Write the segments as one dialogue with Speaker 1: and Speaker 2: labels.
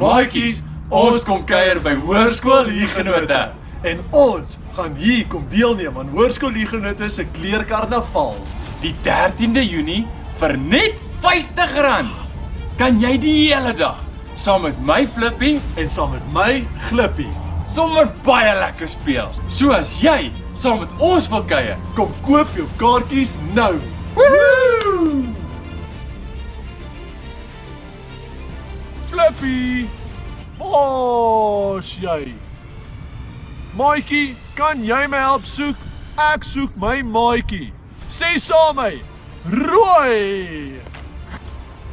Speaker 1: Maatjies, ons kom kuier by Hoërskool Huguenote.
Speaker 2: En ons gaan hier kom deelneem aan Hoërskool Huguenote se kleurkarnaval.
Speaker 1: Die 13de Junie vir net R50. Kan jy die hele dag saam met my Flippie
Speaker 2: En saam met my Glippie.
Speaker 1: sommer baie lekker speel. So as jy saam met ons wil kuier,
Speaker 2: Kom koop jou kaartjies nou.
Speaker 1: woohoo!
Speaker 2: Flippie, waar's jy? Maatjie, kan jy my help soek? Ek soek my maatjie. Sê saam my, rooi.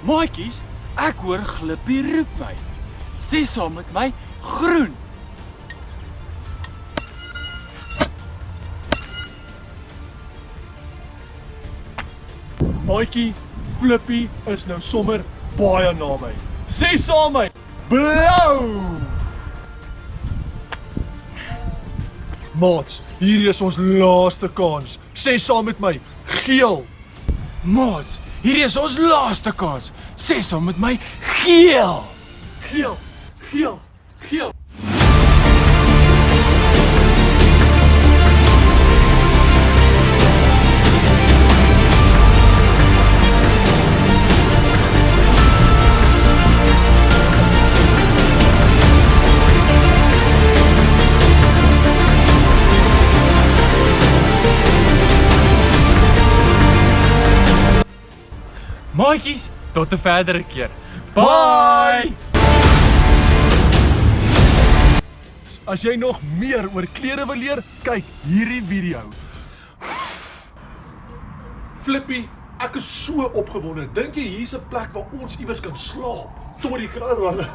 Speaker 1: Maatjies, ek hoor Glippie roep my. Sê saam met my groen.
Speaker 2: Maatjie, Flippie is nou sommer baie naby. Sê saam my, blou. Maats, hier is ons laaste kans. Sê saam met my, geel.
Speaker 1: Maats, hier is ons laaste kans. Sê saam met my geel.
Speaker 2: Geel, geel, geel.
Speaker 1: Maatjies, tot 'n verdere keer. Bye!
Speaker 2: As jy nog meer oor klere wil leer, kyk hierdie video. Flippie, ek is so opgewonde. Dink jy hier's 'n plek waar ons iewers kan slaap? Tot die karavan.